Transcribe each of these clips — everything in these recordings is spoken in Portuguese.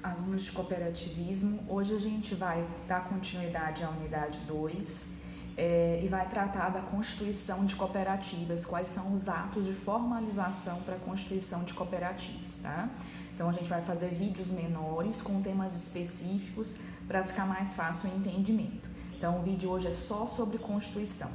alunos de cooperativismo. Hoje a gente vai dar continuidade à unidade 2 e vai tratar da constituição de cooperativas, quais são os atos de formalização para a constituição de cooperativas, tá? Então a gente vai fazer vídeos menores com temas específicos para ficar mais fácil o entendimento. Então o vídeo hoje é só sobre constituição.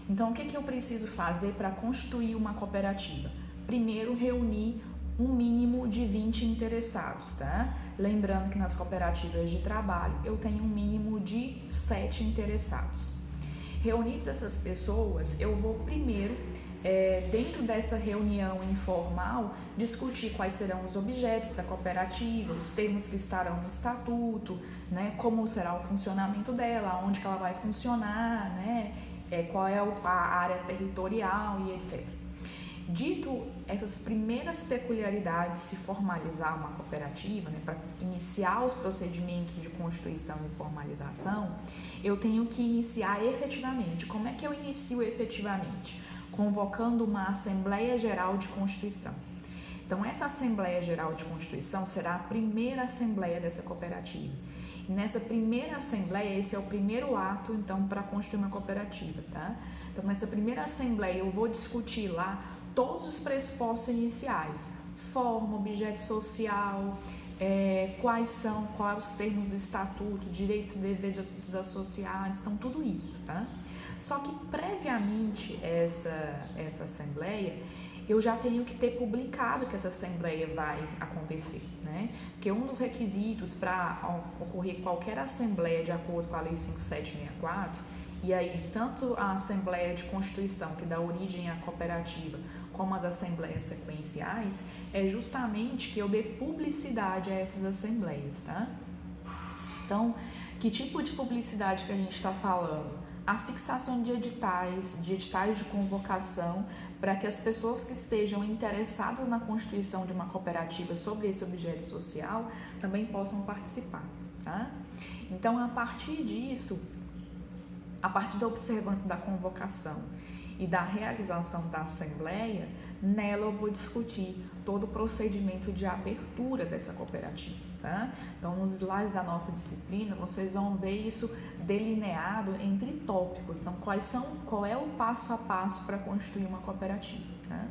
Então o que eu preciso fazer para constituir uma cooperativa? Primeiro, reunir um mínimo de 20 interessados, tá? Lembrando que nas cooperativas de trabalho eu tenho um mínimo de 7 interessados. Reunidas essas pessoas, eu vou primeiro, dentro dessa reunião informal, discutir quais serão os objetos da cooperativa, os termos que estarão no estatuto, né? Como será o funcionamento dela, onde que ela vai funcionar, né? Qual é a área territorial e etc. Dito essas primeiras peculiaridades de se formalizar uma cooperativa, né, para iniciar os procedimentos de constituição e formalização, eu tenho que iniciar efetivamente. Como é que eu inicio efetivamente? Convocando uma Assembleia Geral de Constituição. Então, essa Assembleia Geral de Constituição será a primeira assembleia dessa cooperativa. E nessa primeira assembleia, esse é o primeiro ato, então, para constituir uma cooperativa, tá? Então, nessa primeira assembleia, eu vou discutir lá todos os pressupostos iniciais, forma, objeto social, quais os termos do estatuto, direitos e deveres dos associados, então tudo isso, tá? Só que previamente essa assembleia, eu já tenho que ter publicado que essa assembleia vai acontecer, né? Porque um dos requisitos para ocorrer qualquer assembleia de acordo com a Lei 5764, e aí, tanto a Assembleia de Constituição, que dá origem à cooperativa, como as assembleias sequenciais, é justamente que eu dê publicidade a essas assembleias, tá? Então, que tipo de publicidade que a gente está falando? A fixação de editais de convocação, para que as pessoas que estejam interessadas na constituição de uma cooperativa sobre esse objeto social também possam participar, tá? Então, a partir disso, a partir da observância da convocação e da realização da assembleia, nela eu vou discutir todo o procedimento de abertura dessa cooperativa, tá? Então, nos slides da nossa disciplina, vocês vão ver isso delineado entre tópicos. Então, qual é o passo a passo para constituir uma cooperativa, tá?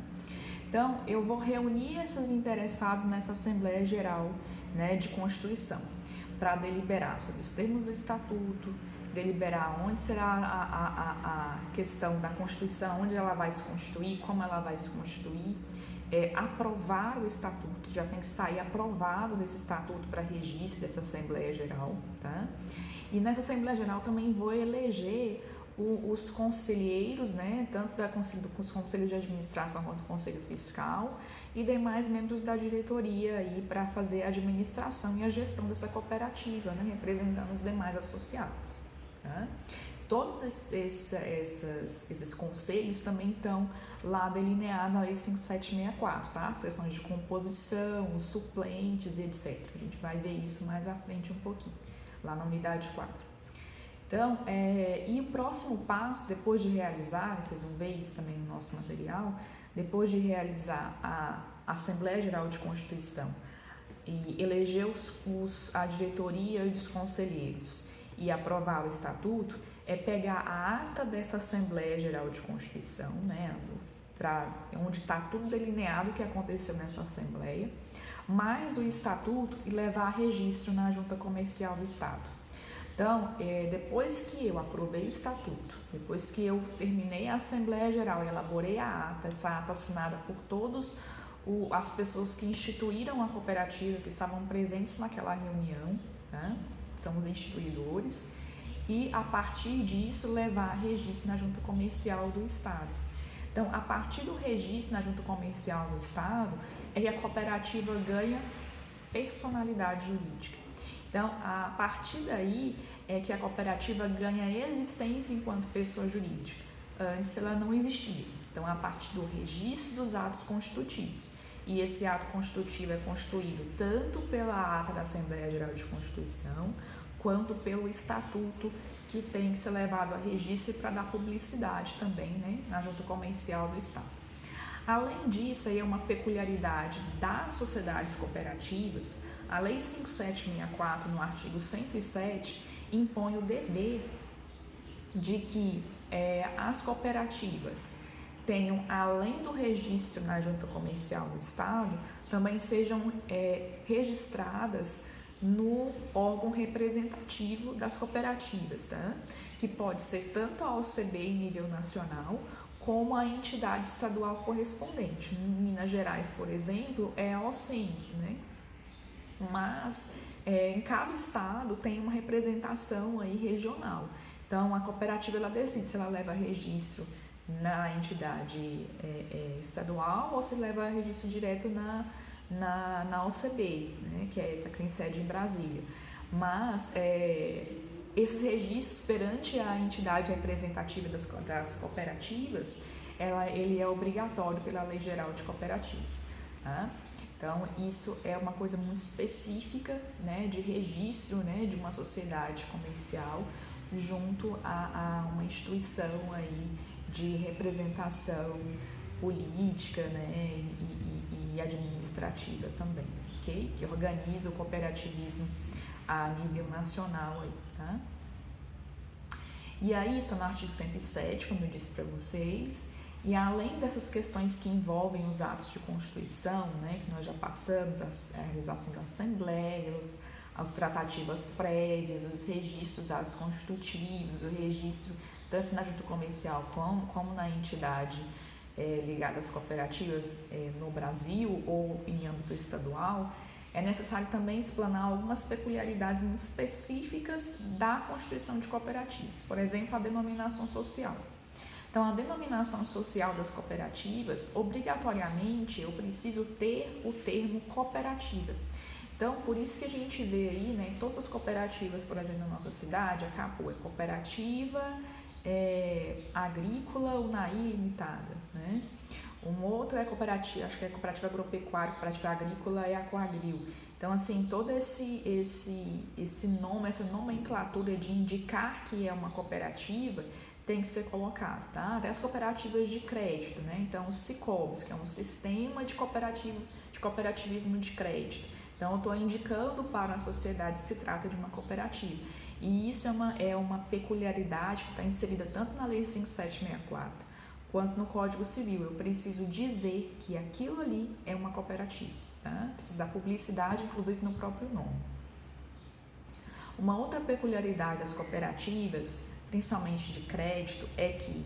Então, eu vou reunir esses interessados nessa Assembleia Geral, né, de Constituição, para deliberar sobre os termos do estatuto, deliberar onde será a questão da Constituição, onde ela vai se constituir, como ela vai se constituir, aprovar o estatuto, já tem que sair aprovado desse estatuto para registro dessa Assembleia Geral, tá? E nessa Assembleia Geral também vou eleger os conselheiros, né, tanto dos conselhos de administração quanto do conselho fiscal e demais membros da diretoria aí para fazer a administração e a gestão dessa cooperativa, né, representando os demais associados. Tá? Todos esses conselhos também estão lá delineados na Lei 5764, tá? As questões de composição, os suplentes e etc. A gente vai ver isso mais à frente um pouquinho, lá na unidade 4. Então, e o próximo passo, depois de realizar, vocês vão ver isso também no nosso material, depois de realizar a Assembleia Geral de Constituição e eleger a diretoria e os conselheiros, e aprovar o estatuto, é pegar a ata dessa Assembleia Geral de Constituição, né, onde está tudo delineado o que aconteceu nessa Assembleia, mais o estatuto e levar a registro na Junta Comercial do Estado. Então, depois que eu aprovei o estatuto, depois que eu terminei a Assembleia Geral e elaborei a ata, essa ata assinada por todas as pessoas que instituíram a cooperativa, que estavam presentes naquela reunião, tá? São os instituidores, e a partir disso levar registro na Junta Comercial do Estado. Então, a partir do registro na Junta Comercial do Estado, é que a cooperativa ganha personalidade jurídica. Então, a partir daí é que a cooperativa ganha existência enquanto pessoa jurídica. Antes ela não existia. Então, a partir do registro dos atos constitutivos. E esse ato constitutivo é constituído tanto pela ata da Assembleia Geral de Constituição, quanto pelo estatuto, que tem que ser levado a registro para dar publicidade também, né, na Junta Comercial do Estado. Além disso, aí é uma peculiaridade das sociedades cooperativas, A Lei 5.764, no artigo 107, impõe o dever de que as cooperativas tenham, além do registro na Junta Comercial do Estado, também sejam registradas no órgão representativo das cooperativas, tá? Que pode ser tanto a OCB em nível nacional, como a entidade estadual correspondente. Em Minas Gerais, por exemplo, é a OCENC, né? Mas em cada estado tem uma representação aí regional. Então, a cooperativa ela decide se ela leva registro na entidade estadual ou se leva registro direto na OCB, né, que tem sede em Brasília. Mas esses registros perante a entidade representativa das cooperativas, ele é obrigatório pela Lei Geral de Cooperativas. Tá? Então, isso é uma coisa muito específica, né, de registro, né, de uma sociedade comercial junto a uma instituição aí de representação política, né, e administrativa também, ok? Que organiza o cooperativismo a nível nacional aí, tá? E aí, isso no artigo 107, como eu disse para vocês, e além dessas questões que envolvem os atos de constituição, né, que nós já passamos, a realização da Assembleia, as tratativas prévias, os registros atos constitutivos, o registro tanto na junta comercial como na entidade ligada às cooperativas no Brasil ou em âmbito estadual, é necessário também explanar algumas peculiaridades muito específicas da constituição de cooperativas, por exemplo, a denominação social. Então, a denominação social das cooperativas, obrigatoriamente, eu preciso ter o termo cooperativa. Então, por isso que a gente vê aí, né, todas as cooperativas, por exemplo, na nossa cidade, a Capu é cooperativa agrícola Unai Limitada, né? Um outro é cooperativa, acho que é cooperativa agropecuária, cooperativa agrícola é a Coagril. Então, assim, todo esse nome, essa nomenclatura de indicar que é uma cooperativa tem que ser colocado, tá? Até as cooperativas de crédito, né? Então, os Sicobs, que é um sistema de cooperativismo de crédito. Então, eu estou indicando para a sociedade que se trata de uma cooperativa. E isso é uma peculiaridade que está inserida tanto na Lei 5.764 quanto no Código Civil. Eu preciso dizer que aquilo ali é uma cooperativa, tá? Preciso dar publicidade, inclusive, no próprio nome. Uma outra peculiaridade das cooperativas, principalmente de crédito, é que,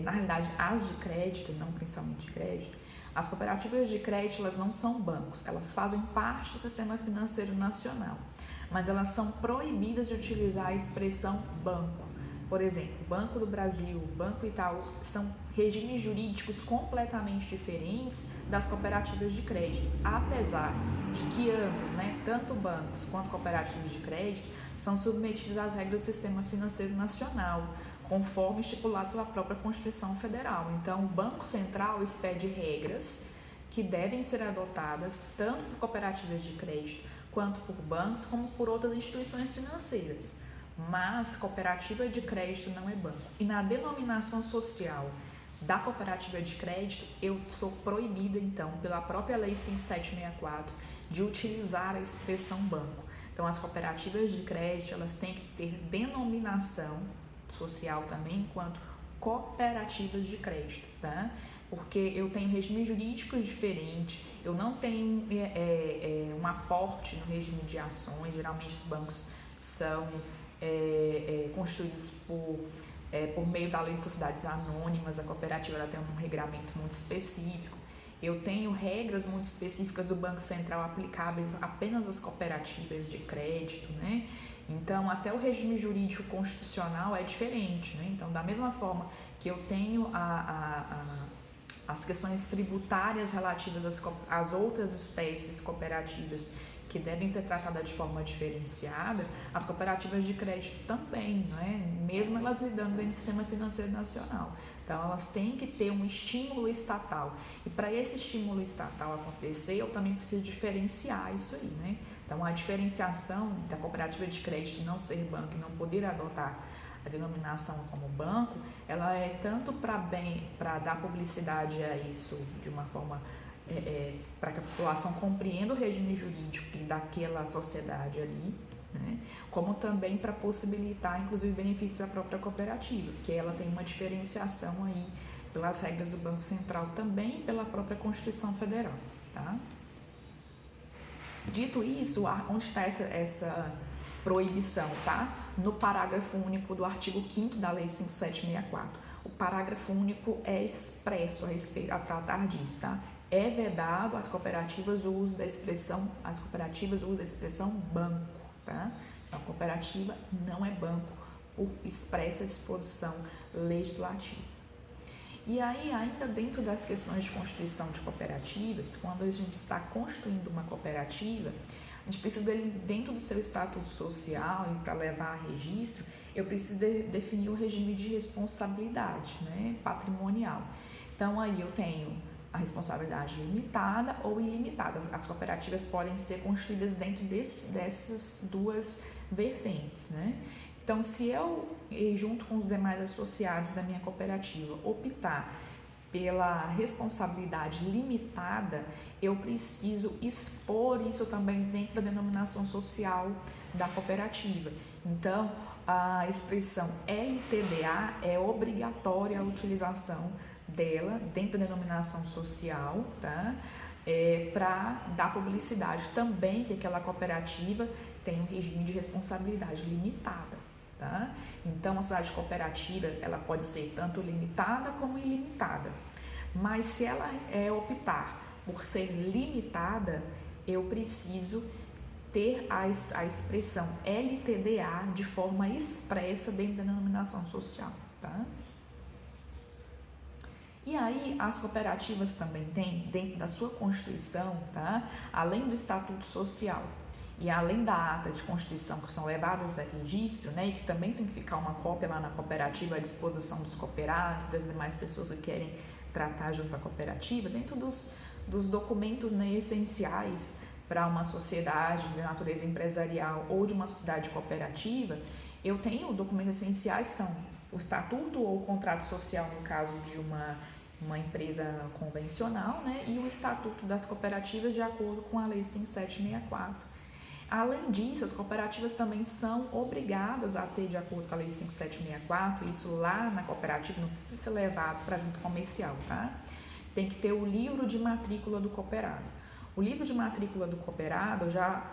na realidade, as de crédito, não principalmente de crédito, as cooperativas de crédito elas não são bancos, elas fazem parte do sistema financeiro nacional, mas elas são proibidas de utilizar a expressão banco. Por exemplo, Banco do Brasil, Banco Itaú, são regimes jurídicos completamente diferentes das cooperativas de crédito, apesar de que ambos, né, tanto bancos quanto cooperativas de crédito, são submetidos às regras do sistema financeiro nacional, conforme estipulado pela própria Constituição Federal. Então, o Banco Central expede regras que devem ser adotadas tanto por cooperativas de crédito, quanto por bancos, como por outras instituições financeiras. Mas cooperativa de crédito não é banco. E na denominação social da cooperativa de crédito, eu sou proibida, então, pela própria Lei 5.764, de utilizar a expressão banco. Então, as cooperativas de crédito, elas têm que ter denominação social também, enquanto cooperativas de crédito, tá? Porque eu tenho regimes jurídicos diferentes, eu não tenho um aporte no regime de ações, geralmente os bancos são constituídos por meio da lei de sociedades anônimas, a cooperativa ela tem um regramento muito específico, eu tenho regras muito específicas do Banco Central aplicáveis apenas às cooperativas de crédito, né? Então, até o regime jurídico constitucional é diferente, né? Então, da mesma forma que eu tenho as questões tributárias relativas às outras espécies cooperativas que devem ser tratadas de forma diferenciada, as cooperativas de crédito também, né? Mesmo elas lidando dentro do sistema financeiro nacional. Então, elas têm que ter um estímulo estatal. E para esse estímulo estatal acontecer, eu também preciso diferenciar isso aí, né? Então, a diferenciação da cooperativa de crédito não ser banco e não poder adotar a denominação como banco, ela é tanto para dar publicidade a isso de uma forma para que a população compreenda o regime jurídico daquela sociedade ali, né? Como também para possibilitar, inclusive, benefícios da própria cooperativa, porque ela tem uma diferenciação aí pelas regras do Banco Central também e pela própria Constituição Federal, tá? Dito isso, onde está essa proibição, tá? No parágrafo único do artigo 5º da Lei 5.764. O parágrafo único é expresso a tratar disso, tá? É vedado às cooperativas o uso da expressão, banco, tá? Então, a cooperativa não é banco por expressa disposição legislativa. E aí, ainda dentro das questões de constituição de cooperativas, quando a gente está constituindo uma cooperativa, a gente precisa, dentro do seu estatuto social e para levar a registro, eu preciso definir o regime de responsabilidade, né, patrimonial. Então, aí eu tenho a responsabilidade limitada ou ilimitada. As cooperativas podem ser constituídas dentro dessas duas vertentes, né? Então, se eu, junto com os demais associados da minha cooperativa, optar pela responsabilidade limitada, eu preciso expor isso também dentro da denominação social da cooperativa. Então, a expressão LTDA é obrigatória a utilização dela dentro da denominação social, tá? Para dar publicidade também que aquela cooperativa tem um regime de responsabilidade limitada. Tá? Então, a sociedade cooperativa ela pode ser tanto limitada como ilimitada, mas se ela optar por ser limitada, eu preciso ter a expressão LTDA de forma expressa dentro da denominação social. Tá? E aí, as cooperativas também têm, dentro da sua Constituição, tá? Além do Estatuto Social, e além da ata de constituição que são levadas a registro, né, e que também tem que ficar uma cópia lá na cooperativa à disposição dos cooperados, das demais pessoas que querem tratar junto à cooperativa, dentro dos documentos, né, essenciais para uma sociedade de natureza empresarial ou de uma sociedade cooperativa, eu tenho documentos essenciais que são o estatuto ou o contrato social no caso de uma empresa convencional, né, e o estatuto das cooperativas de acordo com a Lei 5764. Além disso, as cooperativas também são obrigadas a ter, de acordo com a Lei 5764, isso lá na cooperativa não precisa ser levado para a junta comercial, tá? Tem que ter o livro de matrícula do cooperado. O livro de matrícula do cooperado, eu já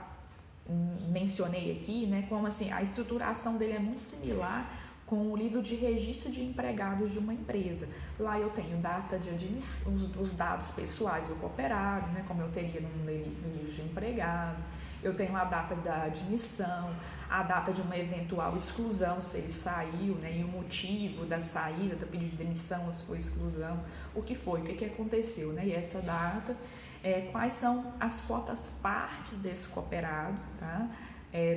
mencionei aqui, né, como assim, a estruturação dele é muito similar com o livro de registro de empregados de uma empresa. Lá eu tenho data de admissão, os dados pessoais do cooperado, né, como eu teria no livro de empregado. Eu tenho a data da admissão, a data de uma eventual exclusão, se ele saiu, né, e o motivo da saída, do pedido de demissão, se foi exclusão, o que foi, o que aconteceu, né, e essa data, quais são as cotas partes desse cooperado, tá,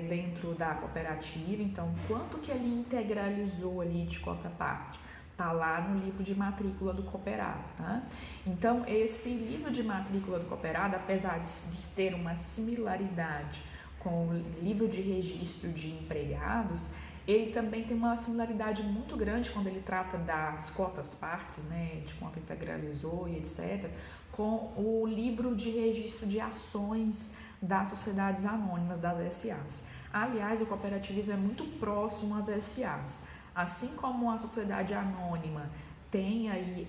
dentro da cooperativa, então, quanto que ele integralizou ali de cota parte? Está lá no livro de matrícula do cooperado, tá? Então, esse livro de matrícula do cooperado, apesar de ter uma similaridade com o livro de registro de empregados, ele também tem uma similaridade muito grande quando ele trata das cotas partes, né, de quanto integralizou e etc., com o livro de registro de ações das sociedades anônimas, das SAs. Aliás, o cooperativismo é muito próximo às SAs. Assim como a sociedade anônima tem aí,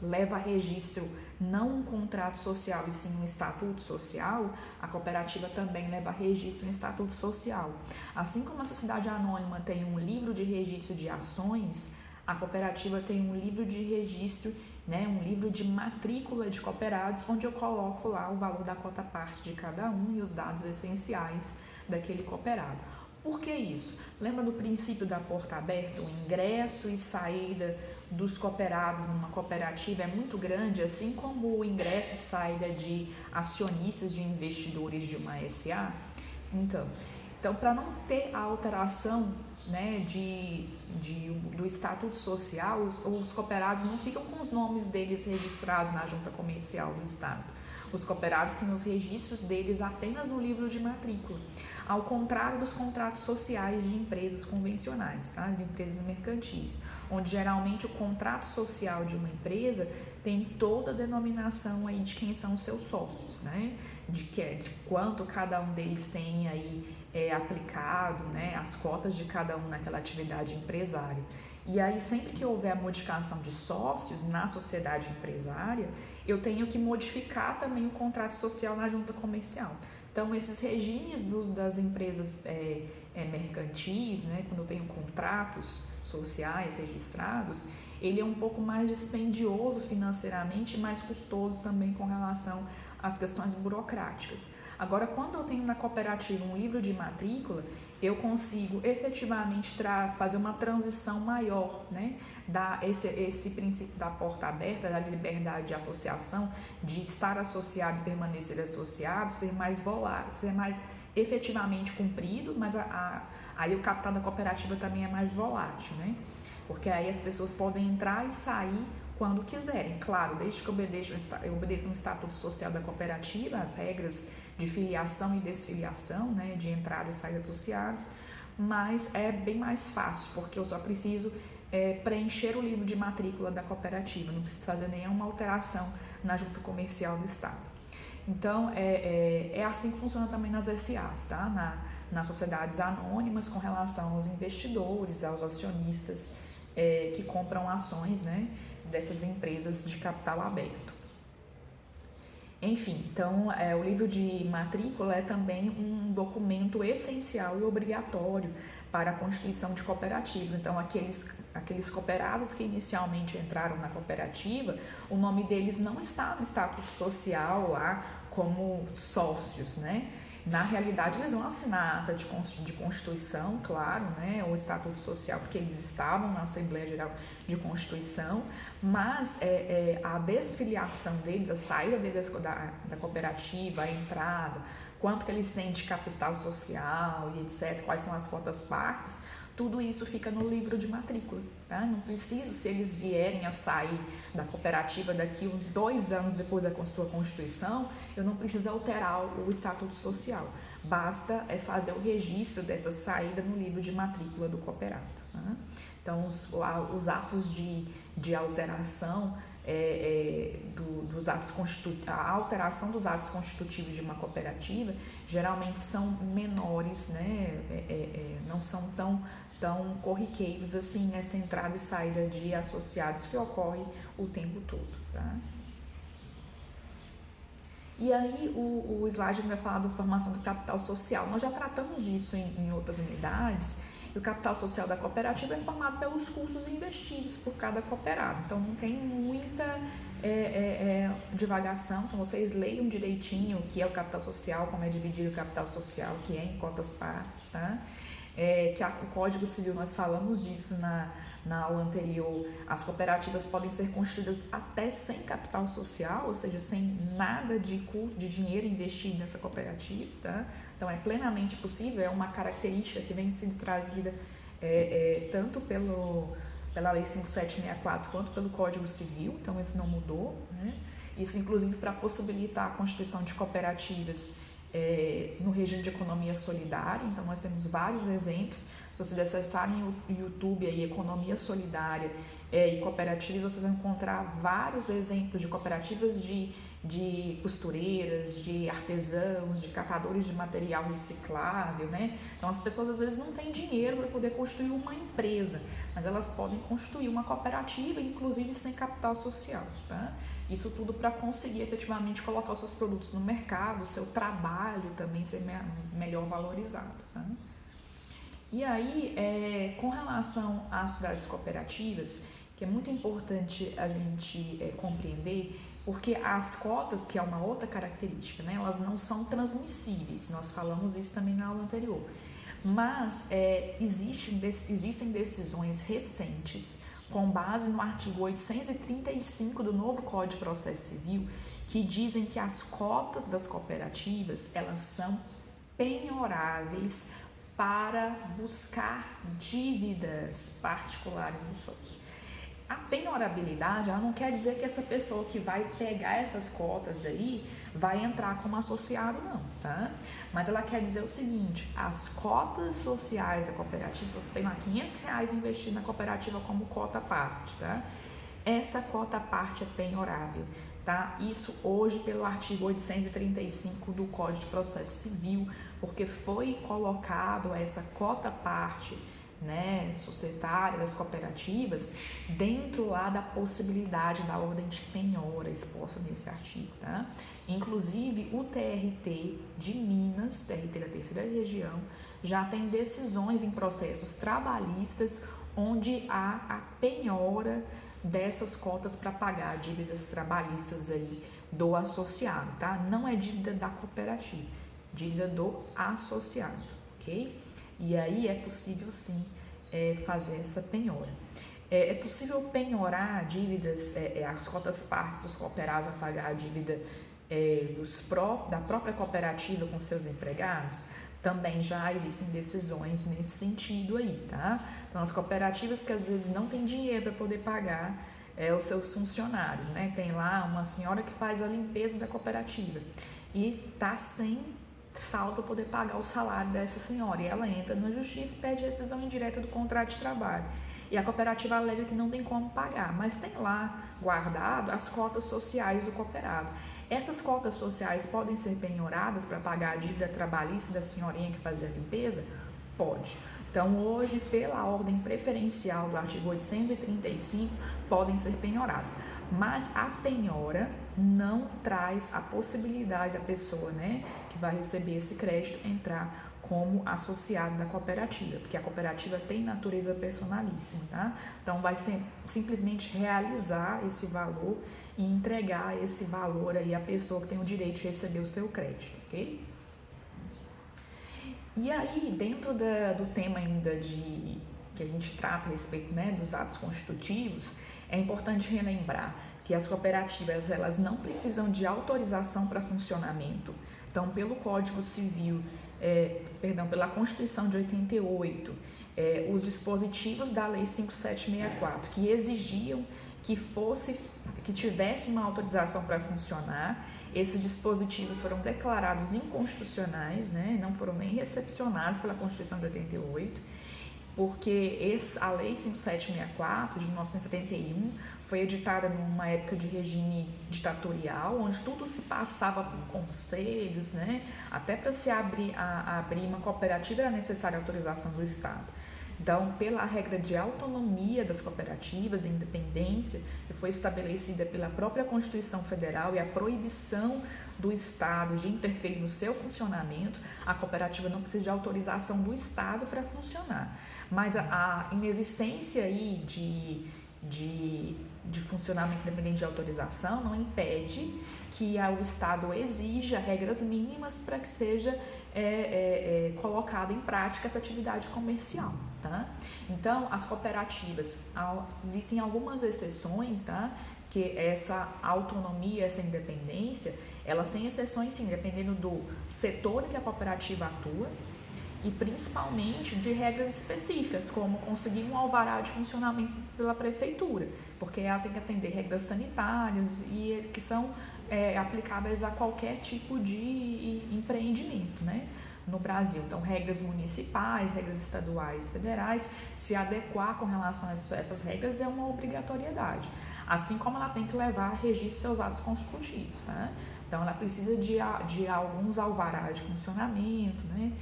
leva a registro não um contrato social e sim um estatuto social, a cooperativa também leva a registro um estatuto social. Assim como a sociedade anônima tem um livro de registro de ações, a cooperativa tem um livro de registro, né, um livro de matrícula de cooperados, onde eu coloco lá o valor da cota parte de cada um e os dados essenciais daquele cooperado. Por que isso? Lembra do princípio da porta aberta? O ingresso e saída dos cooperados numa cooperativa é muito grande, assim como o ingresso e saída de acionistas, de investidores de uma SA. Então para não ter a alteração, né, do estatuto social, os cooperados não ficam com os nomes deles registrados na junta comercial do estado. Os cooperados têm os registros deles apenas no livro de matrícula, ao contrário dos contratos sociais de empresas convencionais, tá? De empresas mercantis, onde geralmente o contrato social de uma empresa tem toda a denominação aí de quem são os seus sócios, né? De quanto cada um deles tem aí aplicado, né? As cotas de cada um naquela atividade empresária. E aí, sempre que houver a modificação de sócios na sociedade empresária, eu tenho que modificar também o contrato social na junta comercial. Então, esses regimes das empresas mercantis, né, quando eu tenho contratos sociais registrados, ele é um pouco mais dispendioso financeiramente e mais custoso também com relação às questões burocráticas. Agora, quando eu tenho na cooperativa um livro de matrícula, eu consigo efetivamente fazer uma transição maior, né? Esse princípio da porta aberta, da liberdade de associação, de estar associado e permanecer associado, ser mais volátil, ser mais efetivamente cumprido, mas aí o capital da cooperativa também é mais volátil, né? Porque aí as pessoas podem entrar e sair quando quiserem, claro, desde que obedeçam o estatuto social da cooperativa, as regras de filiação e desfiliação, né, de entrada e saída associados, mas é bem mais fácil, porque eu só preciso preencher o livro de matrícula da cooperativa, não preciso fazer nenhuma alteração na junta comercial do estado. Então, é assim que funciona também nas SAs, tá? Nas sociedades anônimas, com relação aos investidores, aos acionistas que compram ações, né, dessas empresas de capital aberto. Enfim, então o livro de matrícula é também um documento essencial e obrigatório para a constituição de cooperativas. Então, aqueles cooperados que inicialmente entraram na cooperativa, o nome deles não está no estatuto social lá como sócios, né? Na realidade, eles vão assinar a ata de constituição, claro, né, o estatuto social, porque eles estavam na Assembleia Geral de Constituição, mas a desfiliação deles, a saída deles da cooperativa, a entrada, quanto que eles têm de capital social e etc., quais são as cotas partes, tudo isso fica no livro de matrícula, tá? Não preciso, se eles vierem a sair da cooperativa daqui uns 2 anos depois da sua constituição, eu não preciso alterar o estatuto social. Basta fazer o registro dessa saída no livro de matrícula do cooperado, tá? Então, os atos de alteração dos atos a alteração dos atos constitutivos de uma cooperativa geralmente são menores, né? Não são tão corriqueiros assim nessa entrada e saída de associados que ocorre o tempo todo, tá? E aí o slide vai falar da formação do capital social. Nós já tratamos disso em outras unidades. E o capital social da cooperativa é formado pelos custos investidos por cada cooperado. Então não tem muita divagação. Então vocês leiam direitinho o que é o capital social, como é dividido o capital social, que é em cotas partes, tá? O Código Civil, nós falamos disso na aula anterior, as cooperativas podem ser constituídas até sem capital social, ou seja, sem nada de custo de dinheiro investido nessa cooperativa, tá? Então é plenamente possível, é uma característica que vem sendo trazida tanto pela Lei 5764 quanto pelo Código Civil, então isso não mudou, né? Isso inclusive para possibilitar a constituição de cooperativas no regime de economia solidária. Então nós temos vários exemplos. Se vocês acessarem o YouTube aí, Economia Solidária e Cooperativas, vocês vão encontrar vários exemplos de cooperativas de costureiras, de artesãos, de catadores de material reciclável, né? Então as pessoas às vezes não têm dinheiro para poder construir uma empresa, mas elas podem constituir uma cooperativa, inclusive sem capital social, tá? Isso tudo para conseguir efetivamente colocar os seus produtos no mercado, o seu trabalho também ser melhor valorizado, tá? E aí, com relação às sociedades cooperativas, que é muito importante a gente compreender, porque as cotas, que é uma outra característica, né, elas não são transmissíveis, nós falamos isso também na aula anterior, mas existem decisões recentes, com base no artigo 835 do novo Código de Processo Civil, que dizem que as cotas das cooperativas, elas são penhoráveis para buscar dívidas particulares dos sócios. A penhorabilidade, ela não quer dizer que essa pessoa que vai pegar essas cotas aí vai entrar como associado, não, tá? Mas ela quer dizer o seguinte: as cotas sociais da cooperativa, se você tem lá R$500 investido na cooperativa como cota parte, tá? Essa cota parte é penhorável, tá? Isso hoje pelo artigo 835 do Código de Processo Civil, porque foi colocado essa cota parte, né, societária das cooperativas dentro lá da possibilidade da ordem de penhora exposta nesse artigo, tá? Inclusive o TRT de Minas, TRT da terceira região, já tem decisões em processos trabalhistas onde há a penhora dessas cotas para pagar dívidas trabalhistas aí do associado, tá? Não é dívida da cooperativa, dívida do associado, ok? E aí é possível sim fazer essa penhora. É possível penhorar dívidas, as cotas partes dos cooperados a pagar a dívida da própria cooperativa com seus empregados? Também já existem decisões nesse sentido aí, tá? Então, as cooperativas que às vezes não têm dinheiro para poder pagar os seus funcionários, né? Tem lá uma senhora que faz a limpeza da cooperativa e tá sem saldo para poder pagar o salário dessa senhora, e ela entra na justiça e pede rescisão indireta do contrato de trabalho. E a cooperativa alega que não tem como pagar, mas tem lá guardado as cotas sociais do cooperado. Essas cotas sociais podem ser penhoradas para pagar a dívida trabalhista da senhorinha que fazia a limpeza? Pode. Então, hoje, pela ordem preferencial do artigo 835, podem ser penhoradas. Mas a penhora não traz a possibilidade da pessoa, né, que vai receber esse crédito entrar como associado da cooperativa, porque a cooperativa tem natureza personalíssima, tá? Então, vai ser simplesmente realizar esse valor e entregar esse valor aí à pessoa que tem o direito de receber o seu crédito, ok? E aí, dentro do tema ainda que a gente trata a respeito, né, dos atos constitutivos, é importante relembrar que as cooperativas, elas não precisam de autorização para funcionamento. Então, pelo Código Civil, pela Constituição de 88, os dispositivos da Lei 5764, que exigiam que tivesse uma autorização para funcionar, esses dispositivos foram declarados inconstitucionais, né? Não foram nem recepcionados pela Constituição de 88, porque a Lei 5764, de 1971, foi editada numa época de regime ditatorial, onde tudo se passava por conselhos, né? Até para se abrir uma cooperativa era necessária a autorização do Estado. Então, pela regra de autonomia das cooperativas, a independência, que foi estabelecida pela própria Constituição Federal, e a proibição do Estado de interferir no seu funcionamento, a cooperativa não precisa de autorização do Estado para funcionar. Mas a inexistência aí de funcionamento independente de autorização não impede que o Estado exija regras mínimas para que seja colocada em prática essa atividade comercial, tá? Então, as cooperativas, existem algumas exceções, tá? Que essa autonomia, essa independência, elas têm exceções sim, dependendo do setor em que a cooperativa atua, e principalmente de regras específicas, como conseguir um alvará de funcionamento pela prefeitura, porque ela tem que atender regras sanitárias e que são aplicáveis a qualquer tipo de empreendimento, né, no Brasil. Então, regras municipais, regras estaduais, federais, se adequar com relação a essas regras é uma obrigatoriedade, assim como ela tem que levar a registro seus atos constitutivos, né? Então, ela precisa de alguns alvarás de funcionamento, né,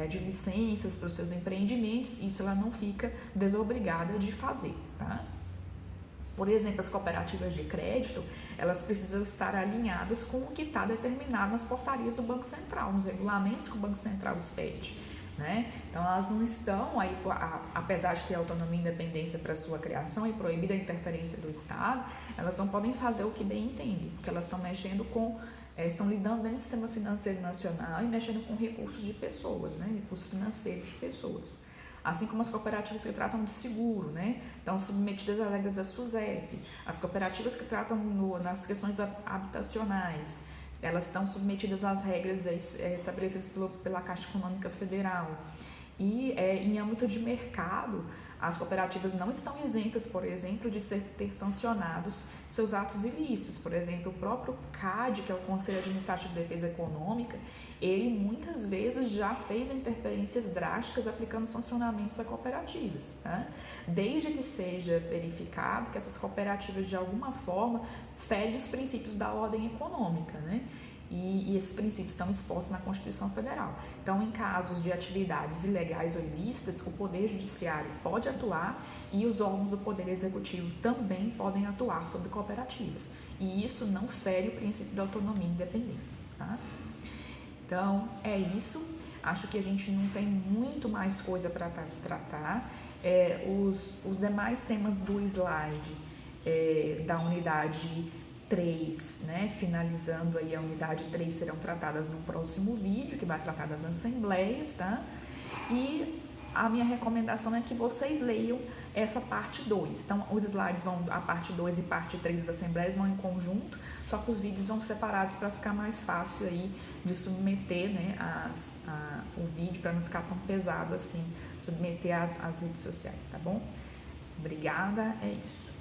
de licenças para os seus empreendimentos. Isso ela não fica desobrigada de fazer, tá? Por exemplo, as cooperativas de crédito, elas precisam estar alinhadas com o que está determinado nas portarias do Banco Central, nos regulamentos que o Banco Central expede, né? Então, elas não estão aí, apesar de ter autonomia e independência para sua criação e proibida a interferência do Estado, elas não podem fazer o que bem entendem, porque elas estão mexendo estão lidando dentro do sistema financeiro nacional e mexendo com recursos de pessoas, né? Recursos financeiros de pessoas. Assim como as cooperativas que tratam de seguro, né? Estão submetidas às regras da SUSEP. As cooperativas que tratam nas questões habitacionais, elas estão submetidas às regras estabelecidas pela Caixa Econômica Federal. E em âmbito de mercado, as cooperativas não estão isentas, por exemplo, de ter sancionados seus atos ilícitos. Por exemplo, o próprio CAD, que é o Conselho Administrativo de Defesa Econômica, ele muitas vezes já fez interferências drásticas aplicando sancionamentos a cooperativas, né? Desde que seja verificado que essas cooperativas de alguma forma ferem os princípios da ordem econômica, né? E esses princípios estão expostos na Constituição Federal. Então, em casos de atividades ilegais ou ilícitas, o Poder Judiciário pode atuar e os órgãos do Poder Executivo também podem atuar sobre cooperativas. E isso não fere o princípio da autonomia e independência, tá? Então, é isso. Acho que a gente não tem muito mais coisa para tratar. Os demais temas do slide da unidade 3, né, finalizando aí a unidade 3, serão tratadas no próximo vídeo, que vai tratar das assembleias, tá? E a minha recomendação é que vocês leiam essa parte 2. Então, os slides a parte 2 e parte 3 das assembleias vão em conjunto, só que os vídeos vão separados para ficar mais fácil aí de submeter, né, o vídeo, para não ficar tão pesado assim, submeter às redes sociais, tá bom? Obrigada, é isso.